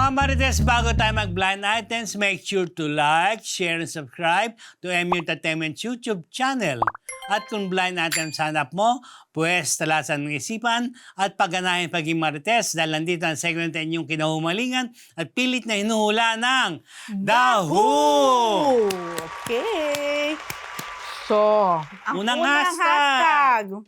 Mga Marites, bago tayo mag-blind items, make sure to like, share, and subscribe to MU Entertainment's YouTube channel. At kung blind items hanap mo, pues talasan ng isipan at pagganahin paging Marites dahil nandito ang segment na inyong kinahumalingan at pilit na hinuhula ng Dahu! Okay. So, ang Unang unang hashtag.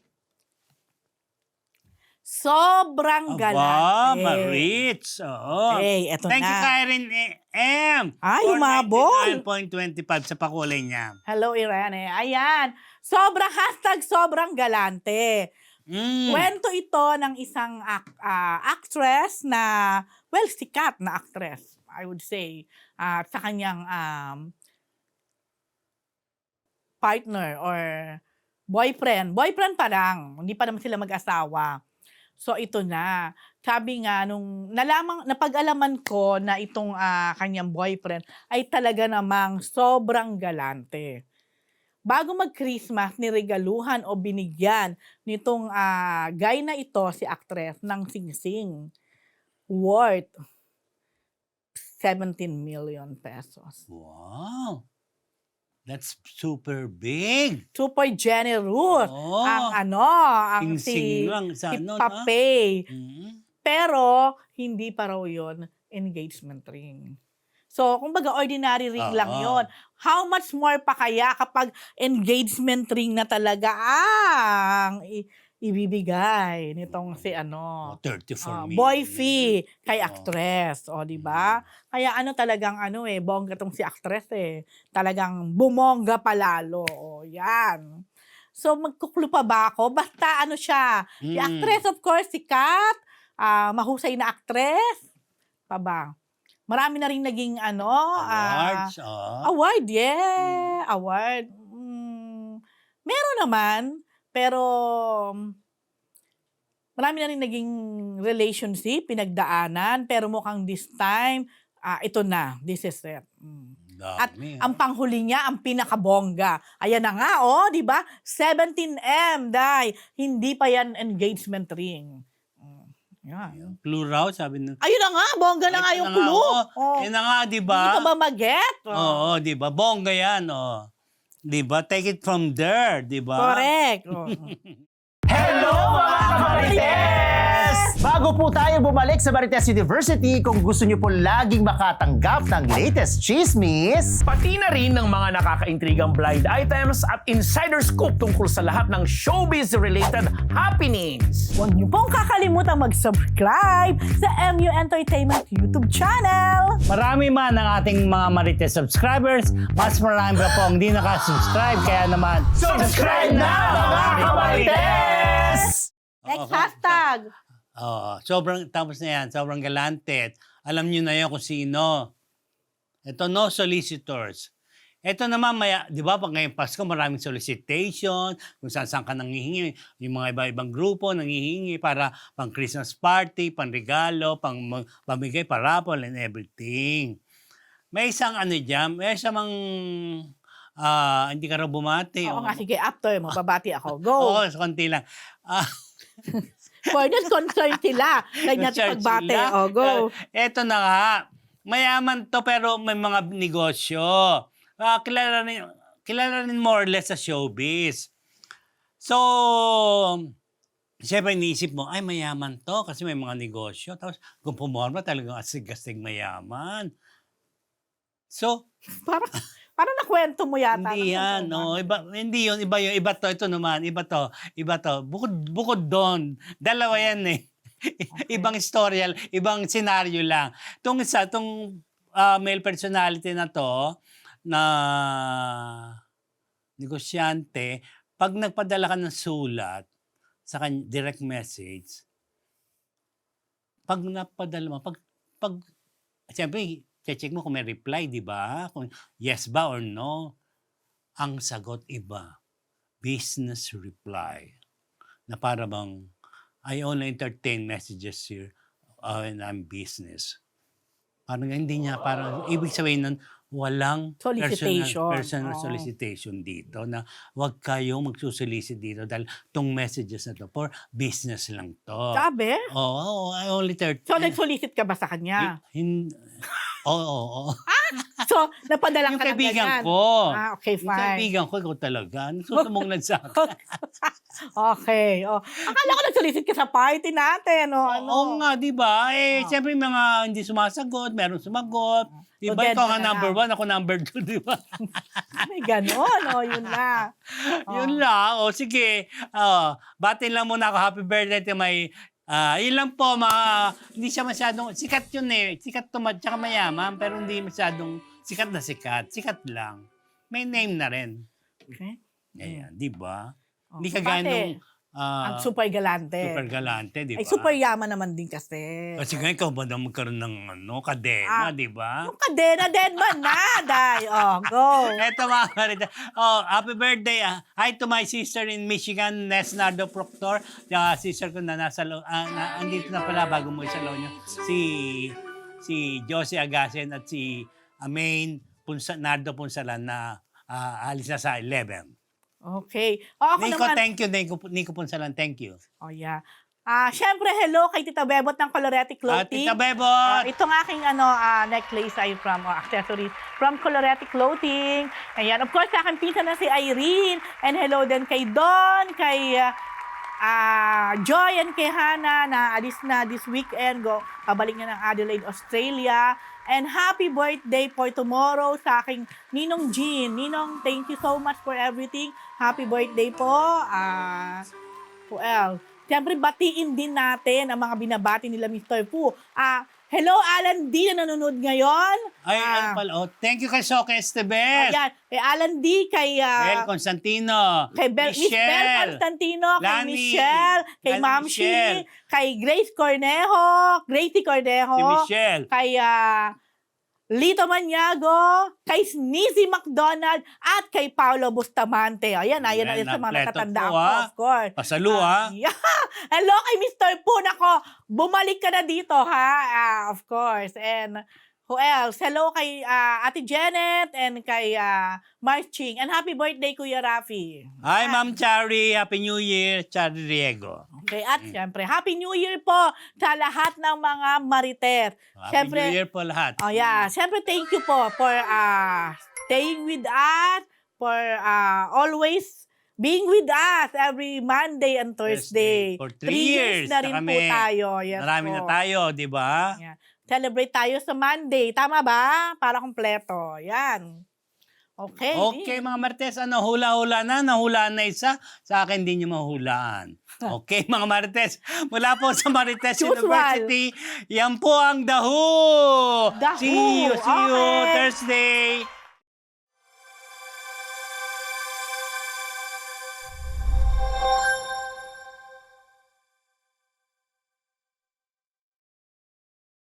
Sobrang Aba, galante. Marits. Oo. Okay, eto Thank you, na. Karen M. Ay, umabol. 9.25 sa pakulay niya. Hello, Irene. Ayan. Sobrang hashtag, sobrang galante. Kwento ito ng isang actress na, well, sikat na actress, I would say. Sa kanyang partner or boyfriend. Boyfriend pa lang. Hindi pa naman sila mag-asawa. So ito na. Sabi nga, nung napag-alaman ko na itong kanyang boyfriend ay talaga namang sobrang galante. Bago mag-Christmas, niregaluhan o binigyan nitong guy na ito, si actress, ng singsing worth 17 million pesos. Wow. That's super big. Super generous. Oo. Ang Singsing lang sa si ano, no? Papay. Mm. Pero, hindi pa raw yun engagement ring. So, kumbaga, ordinary ring lang Oo. yon. How much more pa kaya kapag engagement ring na talaga ang ibibigay nitong si 34 million. boy fee kay Oo. actress. O, di ba? Kaya talagang bongga tong si actress Talagang bumongga palalo. O, yan. So, magkuklo pa ba ako? Basta siya. Si actress, of course, sikat. Mahusay na actress. Pa ba? Marami na rin naging Awards. award, yeah. Award. Meron naman, pero marami na rin naging relationship, pinagdaanan, pero mukhang this time, ito na, this is it. At Dami, ang panghuli niya, ang pinakabongga. Ayan na nga, di ba? 17M, dahil hindi pa yan engagement ring. Yan. Clue raw, sabi nung. Ayun na nga, bongga na nga yung clue. Yan na nga, di Hindi ba? ka ba mag-get? Oo, di ba? Bongga yan, Di ba? Take it from there, di ba? Correct. Hello mga Marites! Bago po tayo bumalik sa Marites University, kung gusto niyo po laging makatanggap ng latest chismis, Pati na rin ng mga nakakaintrigang blind items at insider scoop tungkol sa lahat ng showbiz-related happenings. Huwag niyo pong kakalimutan mag-subscribe sa MU Entertainment YouTube channel. Marami man ang ating mga Marites subscribers, mas marami pa po ang hindi nakasubscribe. Kaya naman, subscribe na mga Kamarites! Next hashtag. Tapos na yan, sobrang galante. Alam niyo na yan kung sino. Ito, no solicitors. Ito naman, di ba, pag ngayong Pasko, maraming solicitation, kung saan ka nangihingi, yung mga iba-ibang grupo nangihingi para pang Christmas party, pang regalo, pamigay, parapol, and everything. May isang dyan, may isang hindi ka raw bumati. Oo nga, sige, after mo, babati ako. Go. Oo, konti lang. Fairness, concern sila. Kanya pagbate. Go. Eto na nga. Mayaman to pero may mga negosyo. Kilala rin more or less sa showbiz. So, siyempre iniisip mo, ay mayaman to kasi may mga negosyo. Tapos kung pumorma talagang asig-asig mayaman. So, Parang nakwento mo yata. hindi yan, no. Hindi yun, iba yun. Iba to, ito naman. Iba to. Bukod doon. Dalawa yan eh. Okay. Ibang storyal, ibang senaryo lang. Itong male personality na to, na negosyante, pag nagpadala ka ng sulat sa direct message, pag napadala mo, siyempre, check mo kung may reply, di ba? Kung yes ba or no. Ang sagot iba. Business reply. Na para bang, I only entertain messages here and I'm business. Parang hindi niya, parang ibig sabihin nun, walang Solicitation. personal Oo. solicitation dito na wag kayong magsusolicit dito dahil tong messages na to for business lang to. Sabi? Oo, I only 30. So, nag-solicit ka ba sa kanya? Oo. So, napadala Yung ka ng kaibigan ganyan? ko. Ah, okay, Yung fine. kaibigan ko, ikaw talaga. Nagsusumbong sa akin. Okay. Oh. Akala ko nag-solicit ka sa party natin. O, ano? Oo nga, di ba? Oh. Siyempre yung mga hindi sumasagot, meron sumagot. Di So, ba? dead Ikaw ka nga na number lang. 1, ako number 2, di ba? May ganon. O, yun na. Oh. Yun lang. O sige. Batin lang muna ako. Happy birthday to my... yun lang po, hindi siya masyadong... Sikat yun eh. Sikat tumad, tsaka mayaman. Pero hindi masyadong sikat na sikat. Sikat lang. May name na rin. Okay. Ayan, di ba? Oh, Hindi kagaya bakit? nung... Ang super galante. super galante, di ba? Ay, super yaman naman din kasi. Kasi nga ikaw ba na magkaroon ng kadena, di ba? Yung kadena, dead man na, day. Oh, go. Eto mga karita. Happy birthday. Hi to my sister in Michigan, Nesnardo Proctor. Sister ko na nasa andito na pala bago mo isalaw niyo. Si Josie Agasen at si Amain Nardo Punsalan na alis na sa 11. Okay. O, ako Nico, naman. thank you. Nico Punsalan, thank you. Oh, yeah. Syempre, hello kay Tita Bebot ng Colorete Clothing. Tita Bebot! Itong aking necklace ay from accessories from Colorete Clothing. Ayan. Of course, sa aking pinsan na si Irene. And hello din kay Don, kay Joy and kay Hannah na alis na this weekend. Pabalik na ng Adelaide, Australia. And happy birthday for tomorrow sa aking Ninong Jean. Ninong, thank you so much for everything. Happy birthday po. Who else? Siyempre, batiin din natin ang mga binabati nila Mr. Fu. Hello, Alan D na nanonood ngayon. Ay, ano pala. Thank you kay Soke Estebes. Ayan, kay Alan D, kay Bel Constantino. Miss Bel Constantino, kay Lani, Michelle, kay Lani Ma'am Michelle. Shi, kay Gracie Cornejo, Si Michelle. kay Lito Maniago, kay Sneezy McDonald, at kay Paolo Bustamante. Ayan, ayan sa mga Kompleto natatanda po, ko, of course. Pasalu, ha? Yeah. Hello kay Mr. Poon ako. Bumalik ka na dito, ha? Of course. And who else? Hello kay Ate Janet and kay Mars Ching. And happy birthday, Kuya Rafi. Hi, Ma'am Chari. Happy New Year. Chari Riego. Okay, at syempre, Happy New Year po sa lahat ng mga Marites. Happy New Year po lahat. Oh yeah, syempre thank you po for staying with us, for always being with us every Monday and Thursday. For 3 3 years na rin na po kami. tayo. Yes Marami po. na tayo, di ba? Yeah. Celebrate tayo sa Monday. Tama ba? Para kompleto. Yan. Okay. Okay, mga Marites, hula-hula na. Nahula na isa. Sa akin, hindi nyo mahulaan. Okay, mga Marites. Mula po sa Marites Usual. University, yan po ang The Who. The See you Who. Okay. Thursday.